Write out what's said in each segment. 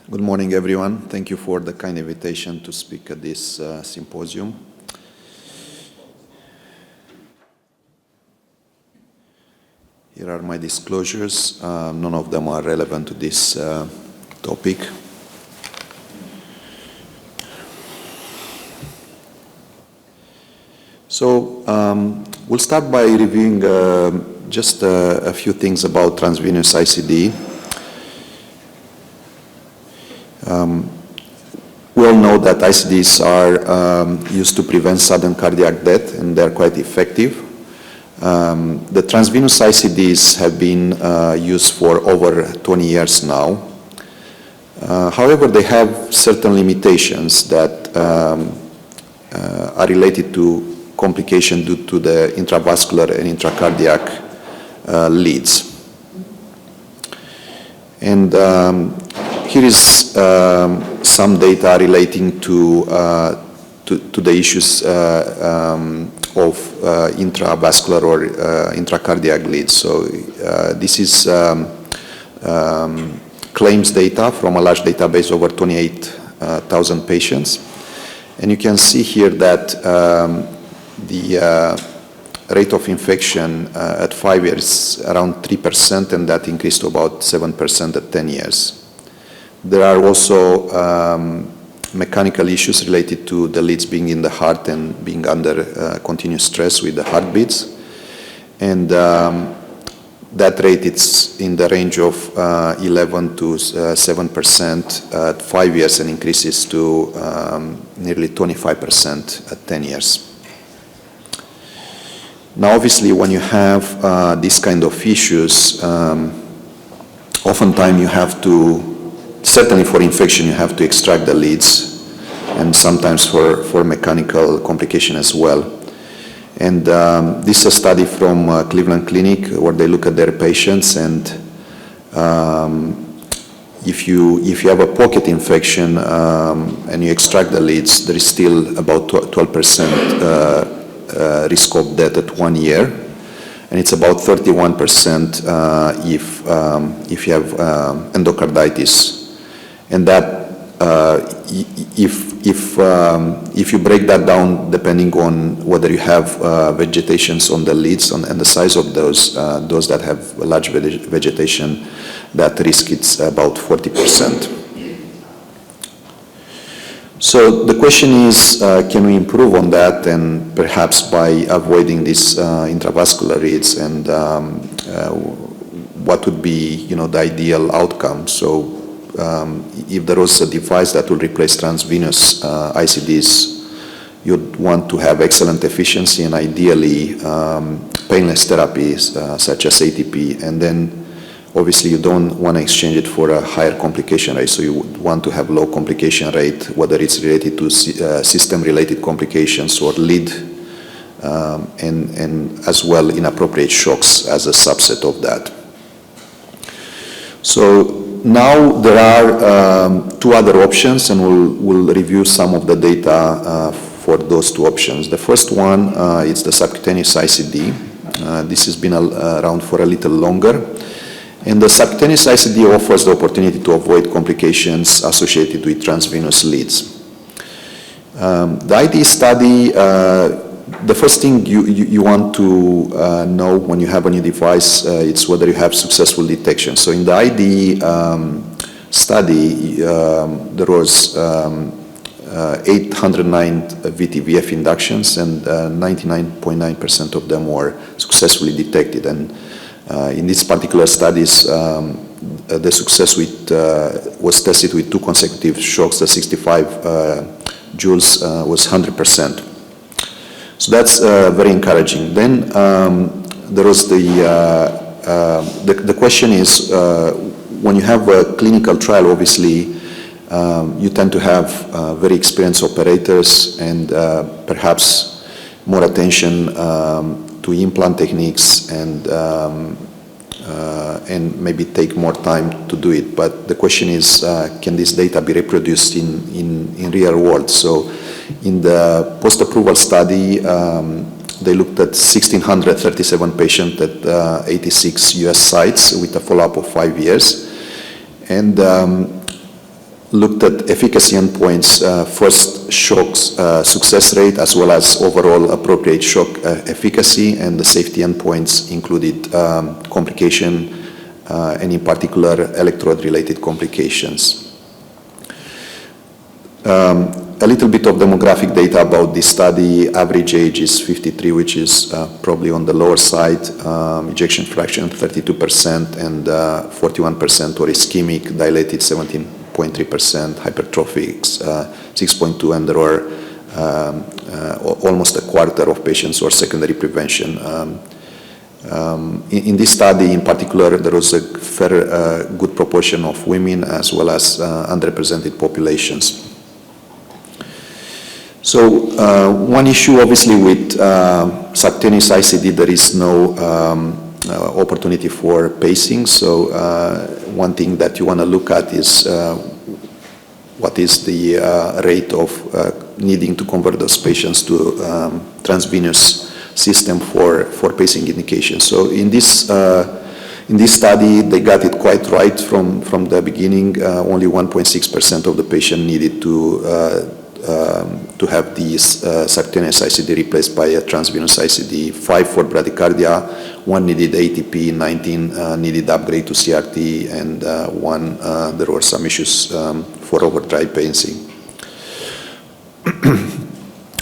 Good morning, everyone. Thank you for the kind invitation to speak at this symposium. Here are my disclosures. None of them are relevant to this topic. So we'll start by reviewing just a few things about transvenous ICD. We all know that ICDs are used to prevent sudden cardiac death, and they're quite effective. The transvenous ICDs have been used for over 20 years now. However, they have certain limitations that are related to complication due to the intravascular and intracardiac leads. And here is some data relating to the issues of intravascular or intracardiac leads. So this is claims data from a large database over 28,000 patients. And you can see here that the rate of infection at 5 years is around 3%, and that increased to about 7% at 10 years. There are also mechanical issues related to the leads being in the heart and being under continuous stress with the heartbeats. And that rate is in the range of 11 to 7% at 5 years and increases to nearly 25% at 10 years. Now, obviously, when you have these kind of issues, oftentimes you have to, certainly for infection, you have to extract the leads, and sometimes for mechanical complication as well. And this is a study from Cleveland Clinic where they look at their patients, and if you have a pocket infection and you extract the leads, there is still about 12% risk of death at 1 year, and it's about 31% if you have endocarditis. And that if you break that down, depending on whether you have vegetations on the leads and the size of those that have large vegetation, that risk is about 40%. So the question is, can we improve on that, and perhaps by avoiding these intravascular leads, and what would be, the ideal outcome? So if there was a device that would replace transvenous ICDs, you'd want to have excellent efficiency and ideally painless therapies such as ATP, and then obviously you don't want to exchange it for a higher complication rate, so you would want to have low complication rate, whether it's related to system-related complications or lead, and as well inappropriate shocks as a subset of that. So now there are two other options, and we'll review some of the data for those two options. The first one is the subcutaneous ICD. This has been around for a little longer. And the subcutaneous ICD offers the opportunity to avoid complications associated with transvenous leads. The IDE study, the first thing you want to know when you have a new device, it's whether you have successful detection. So in the IDE study, there was 809 VTVF inductions, and 99.9% of them were successfully detected. And in these particular studies, the success was tested with 2 consecutive shocks. The 65 joules was 100%. So that's very encouraging. Then there was the question is, when you have a clinical trial, obviously you tend to have very experienced operators and perhaps more attention to implant techniques and maybe take more time to do it. But the question is, can this data be reproduced in real world? So in the post-approval study, they looked at 1,637 patients at 86 US sites with a follow-up of 5 years. And looked at efficacy endpoints, first shock success rate, as well as overall appropriate shock efficacy, and the safety endpoints included complication, and in particular electrode-related complications. A little bit of demographic data about this study. Average age is 53, which is probably on the lower side. Ejection fraction 32%, and 41% were ischemic, dilated 17.3%, hypertrophics 6.2%, and there were almost a quarter of patients were secondary prevention. In this study in particular, there was a fair good proportion of women as well as underrepresented populations. So one issue obviously with subcutaneous ICD, there is no opportunity for pacing. So one thing that you want to look at is what is the rate of needing to convert those patients to transvenous system for pacing indication. So in this study, they got it quite right from the beginning. Only 1.6% of the patient needed to have these subcutaneous ICD replaced by a transvenous ICD, 5 for bradycardia, 1 needed ATP, 19 needed upgrade to CRT, and 1 there were some issues for overdrive pacing.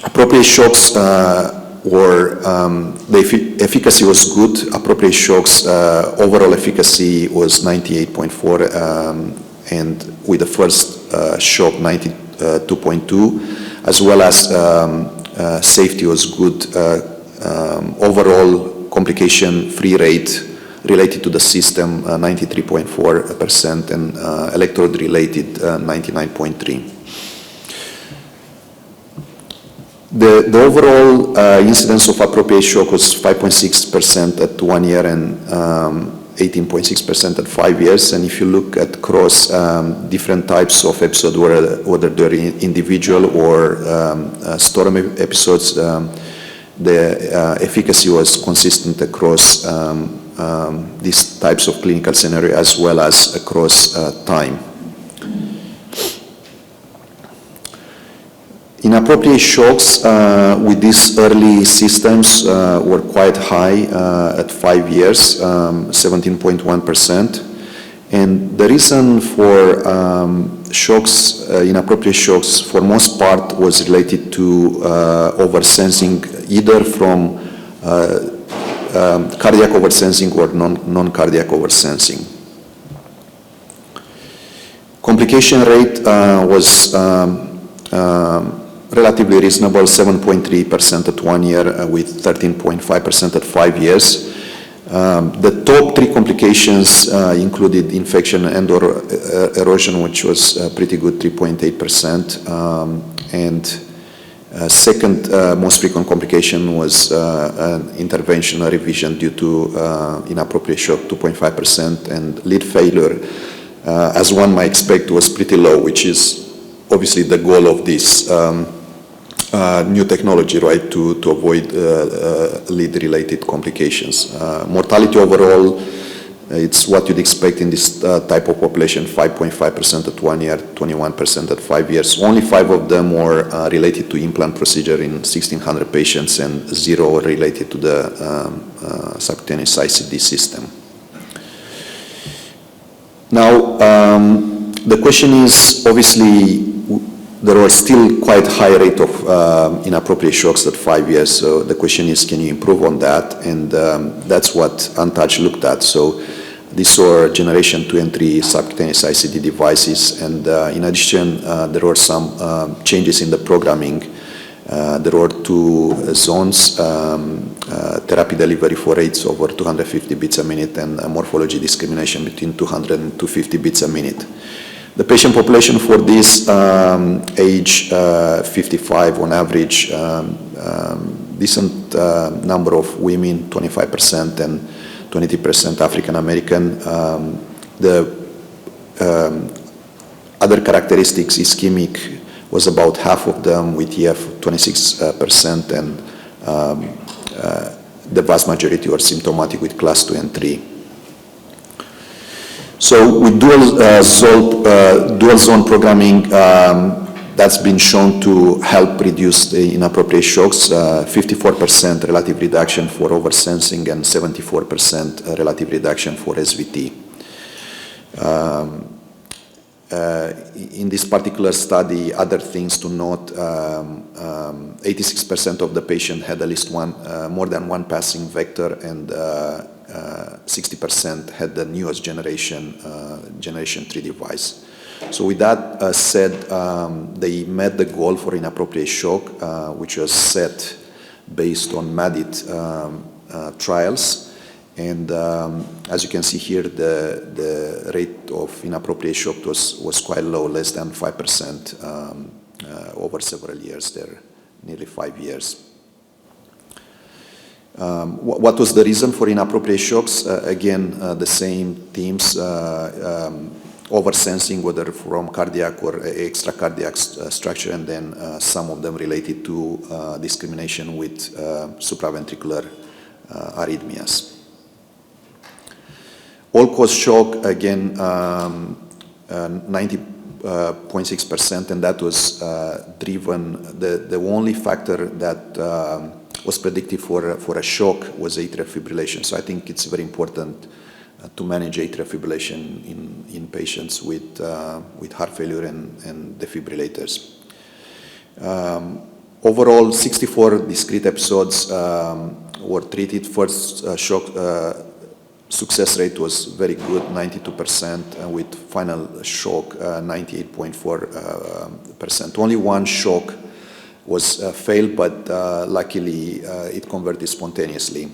Appropriate shocks the efficacy was good. Appropriate shocks, overall efficacy was 98.4, and with the first shock 92.2, as well as safety was good. Overall complication-free rate related to the system 93.4%, and electrode-related 99.3%. The overall incidence of appropriate shock was 5.6% at 1 year and 18.6% at 5 years. And if you look at across different types of episodes, whether they're individual or storm episodes, the efficacy was consistent across these types of clinical scenario as well as across time. Inappropriate shocks with these early systems were quite high at 5 years, 17.1%. And the reason for shocks, inappropriate shocks, for most part was related to oversensing, either from cardiac oversensing or non-cardiac oversensing. Complication rate was relatively reasonable, 7.3% at 1 year with 13.5% at 5 years. The top 3 complications included infection and/or erosion, which was pretty good, 3.8%. And second most frequent complication was intervention or revision due to inappropriate shock, 2.5%, and lead failure, as one might expect, was pretty low, which is obviously the goal of this new technology, right, to avoid lead-related complications. Mortality overall, it's what you'd expect in this type of population, 5.5% at 1 year, 21% at 5 years. Only 5 of them were related to implant procedure in 1,600 patients, and 0 related to the subcutaneous ICD system. Now, the question is, obviously, there was still quite high rate of inappropriate shocks at 5 years. So the question is, can you improve on that? And that's what Untouched looked at. So these were generation 2 and 3 subcutaneous ICD devices. And in addition, there were some changes in the programming. There were 2 zones, therapy delivery for rates over 250 beats a minute, and morphology discrimination between 200 and 250 beats a minute. The patient population for this age 55 on average, decent number of women, 25%, and 23% African American. The other characteristics, ischemic was about half of them, with EF 26%, and the vast majority were symptomatic with class 2 and 3. So with dual zone programming, that's been shown to help reduce the inappropriate shocks, 54% relative reduction for oversensing and 74% relative reduction for SVT. In this particular study, other things to note, 86% of the patient had at least more than one passing vector, and 60% had the newest generation 3 device. So with that said, they met the goal for inappropriate shock, which was set based on MADIT trials. And as you can see here, the rate of inappropriate shock was quite low, less than 5% over several years there, nearly 5 years. What was the reason for inappropriate shocks? Again, the same themes, oversensing, whether from cardiac or extracardiac structure, and then some of them related to discrimination with supraventricular arrhythmias. All-cause shock, again, 90.6%, and that was driven, the only factor that was predictive for a shock was atrial fibrillation. So I think it's very important to manage atrial fibrillation in patients with heart failure and defibrillators. Overall, 64 discrete episodes were treated. First shock success rate was very good, 92%, with final shock, 98.4%. Only one shock was failed, but luckily it converted spontaneously.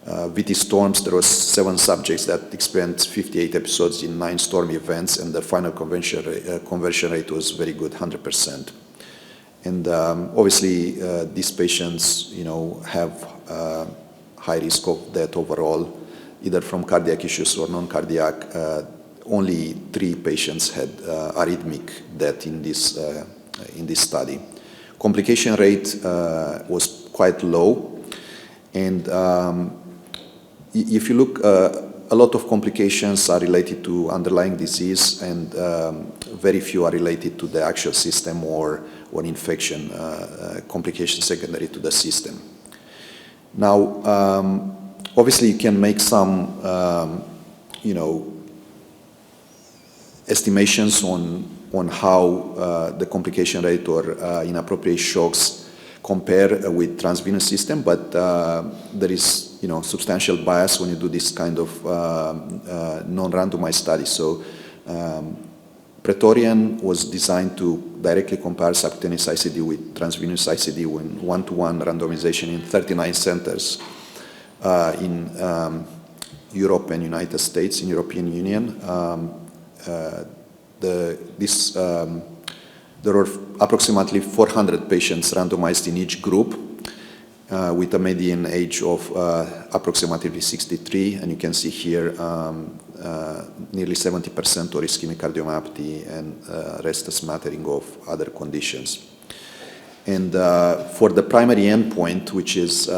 VT storms, there was 7 subjects that experienced 58 episodes in 9 storm events, and the final conversion rate was very good, 100%. And obviously, these patients, have high risk of death overall, either from cardiac issues or non-cardiac. Only 3 patients had arrhythmic death in this study. Complication rate was quite low, and if you look, a lot of complications are related to underlying disease, and very few are related to the actual system or infection, complications secondary to the system. Now, obviously, you can make some, estimations on how the complication rate or inappropriate shocks compare with transvenous system, but there is, substantial bias when you do this kind of non-randomized study. So, Praetorian was designed to directly compare subcutaneous ICD with transvenous ICD in 1-to-1 randomization in 39 centers. In Europe and United States, in European Union. There were approximately 400 patients randomized in each group, with a median age of approximately 63, and you can see here nearly 70% or ischemic cardiomyopathy, and rest a smattering of other conditions. And for the primary endpoint, which is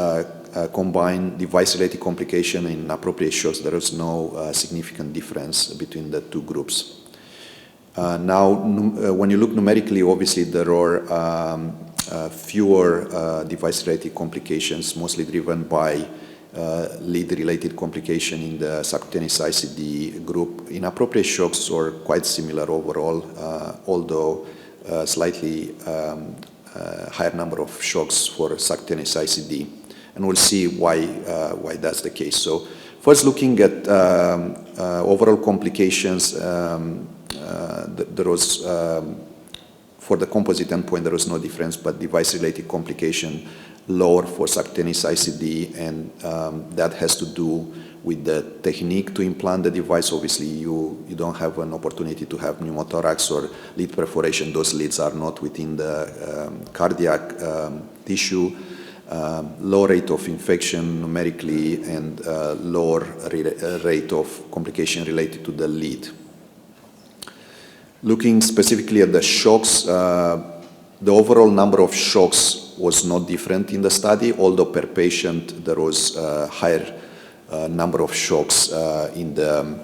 combined device-related complication in appropriate shocks, there is no significant difference between the 2 groups. Now, when you look numerically, obviously there are fewer device-related complications, mostly driven by lead-related complication in the subcutaneous ICD group. Inappropriate shocks are quite similar overall, although slightly higher number of shocks for subcutaneous ICD. And we'll see why that's the case. So first, looking at overall complications, there was, for the composite endpoint, there was no difference, but device-related complication lower for subcutaneous ICD, and that has to do with the technique to implant the device. Obviously, you don't have an opportunity to have pneumothorax or lead perforation. Those leads are not within the cardiac tissue. Low rate of infection numerically, and lower rate of complication related to the lead. Looking specifically at the shocks, the overall number of shocks was not different in the study, although per patient there was a higher number of shocks in the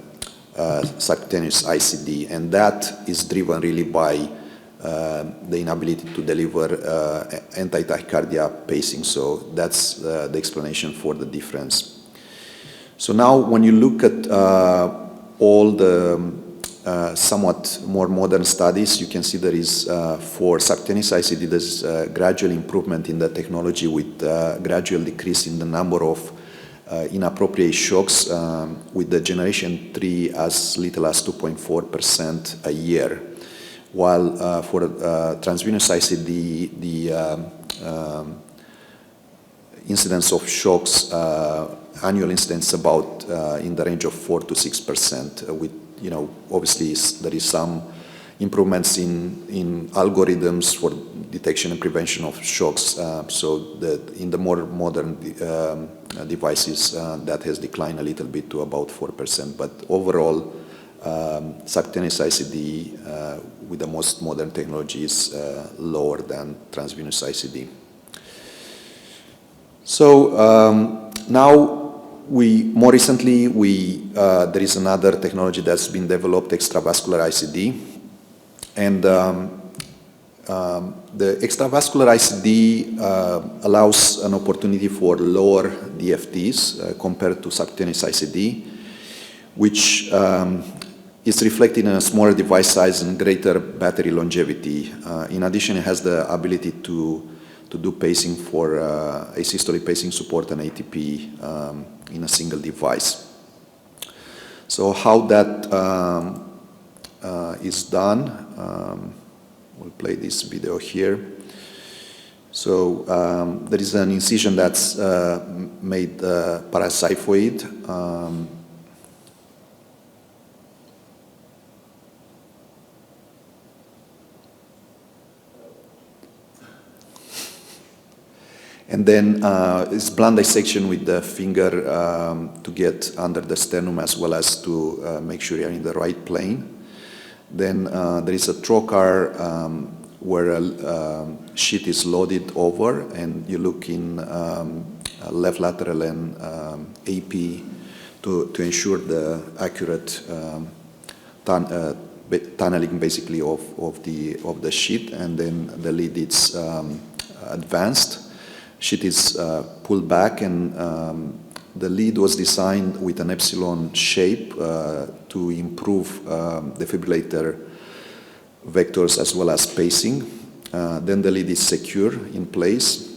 subcutaneous ICD, and that is driven really by the inability to deliver anti-tachycardia pacing. So that's the explanation for the difference. So now when you look at all the somewhat more modern studies, you can see there is, for subcutaneous ICD, there's gradual improvement in the technology with gradual decrease in the number of inappropriate shocks with the generation 3 as little as 2.4% a year. While for transvenous ICD, the incidence of shocks, annual incidence about in the range of 4 to 6%, with, obviously there is some improvements in algorithms for detection and prevention of shocks. So that in the more modern devices, that has declined a little bit to about 4%. But overall, subcutaneous ICD with the most modern technology is lower than transvenous ICD. So now more recently, there is another technology that's been developed, extravascular ICD. And the extravascular ICD allows an opportunity for lower DFTs compared to subcutaneous ICD, which is reflected in a smaller device size and greater battery longevity. In addition, it has the ability to do pacing for asystolic pacing support and ATP in a single device. So how that is done, we'll play this video here. So there is an incision that's made paraxiphoid. And then it's blunt dissection with the finger to get under the sternum as well as to make sure you're in the right plane. Then there is a trocar where a sheet is loaded over, and you look in left lateral and AP to ensure the accurate tunneling basically of the sheet, and then the lead is advanced. Sheet is pulled back, and the lead was designed with an epsilon shape to improve defibrillator vectors as well as pacing. Then the lead is secure in place.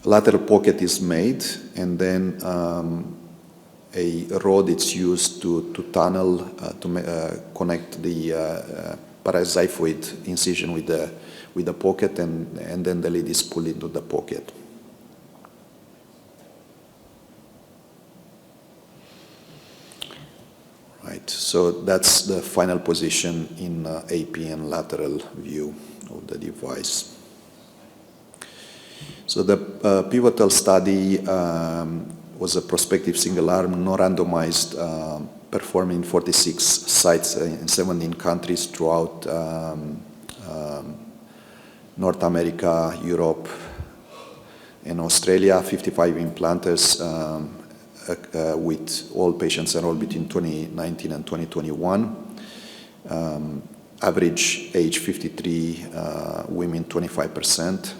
Lateral pocket is made, and then a rod is used to tunnel, to connect the paraxiphoid incision with the pocket, and then the lead is pulled into the pocket. Right, so that's the final position in AP and lateral view of the device. So the pivotal study was a prospective single-arm, non-randomized, performed in 46 sites in 17 countries throughout North America, Europe, and Australia. 55 implanters with all patients enrolled between 2019 and 2021. Average age 53, women 25%.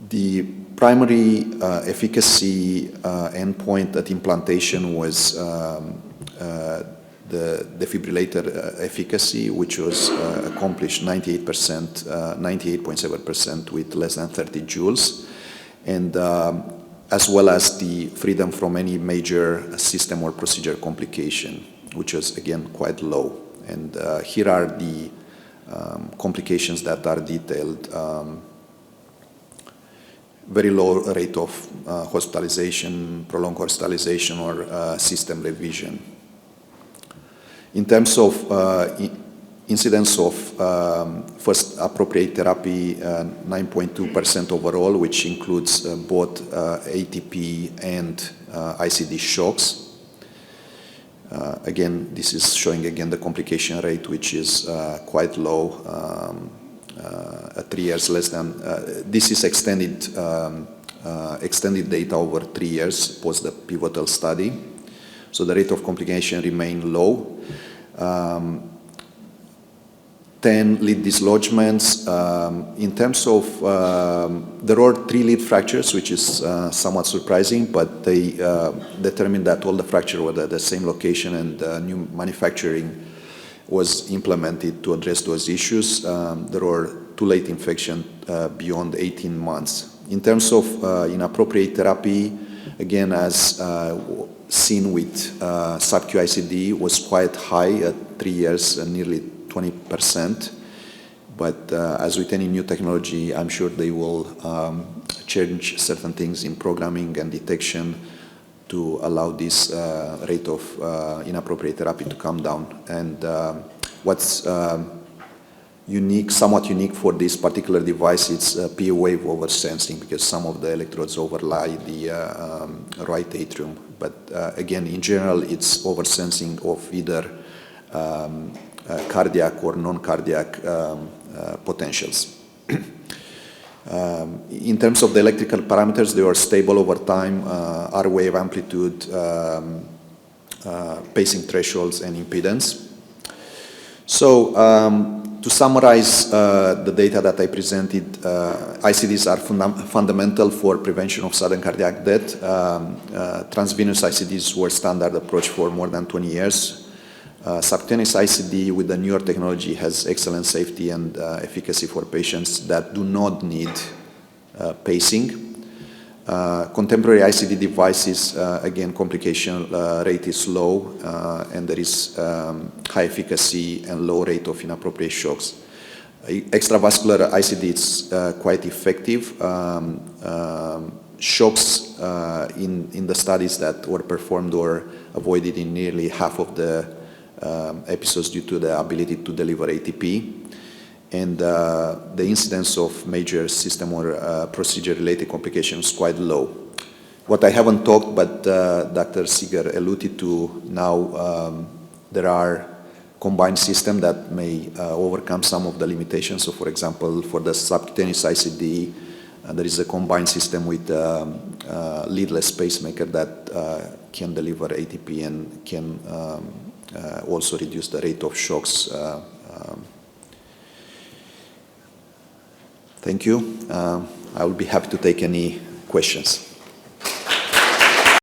The primary efficacy endpoint at implantation was the defibrillator efficacy, which was accomplished 98.7% with less than 30 joules, and as well as the freedom from any major system or procedure complication, which was again quite low. And here are the complications that are detailed. Very low rate of hospitalization, prolonged hospitalization, or system revision. In terms of incidence of first appropriate therapy, 9.2% overall, which includes both ATP and ICD shocks. Again, this is showing again the complication rate, which is quite low, 3 years less than, this is extended data over 3 years post the pivotal study. So the rate of complication remained low. 10 lead dislodgements. In terms of, there are 3 lead fractures, which is somewhat surprising, but they determined that all the fractures were at the same location, and new manufacturing was implemented to address those issues. There were 2 late infections beyond 18 months. In terms of inappropriate therapy, again, as seen with Sub-Q ICD, was quite high at 3 years, nearly 20%. But as with any new technology, I'm sure they will change certain things in programming and detection to allow this rate of inappropriate therapy to come down. And what's unique, somewhat unique for this particular device, it's P wave over sensing, because some of the electrodes overlie the right atrium. But again, in general, it's over sensing of either cardiac or non-cardiac potentials. In terms of the electrical parameters, they are stable over time, R wave amplitude, pacing thresholds, and impedance. So to summarize the data that I presented, ICDs are fundamental for prevention of sudden cardiac death. Transvenous ICDs were standard approach for more than 20 years. Subcutaneous ICD with the newer technology has excellent safety and efficacy for patients that do not need pacing. Contemporary ICD devices, again, complication rate is low, and there is high efficacy and low rate of inappropriate shocks. Extravascular ICD is quite effective. Shocks in the studies that were performed were avoided in nearly half of the episodes due to the ability to deliver ATP. And the incidence of major system or procedure-related complications is quite low. What I haven't talked, but Dr. Seeger alluded to now, there are combined systems that may overcome some of the limitations. So, for example, for the subcutaneous ICD, there is a combined system with leadless pacemaker that can deliver ATP and can also reduce the rate of shocks. Thank you. I will be happy to take any questions.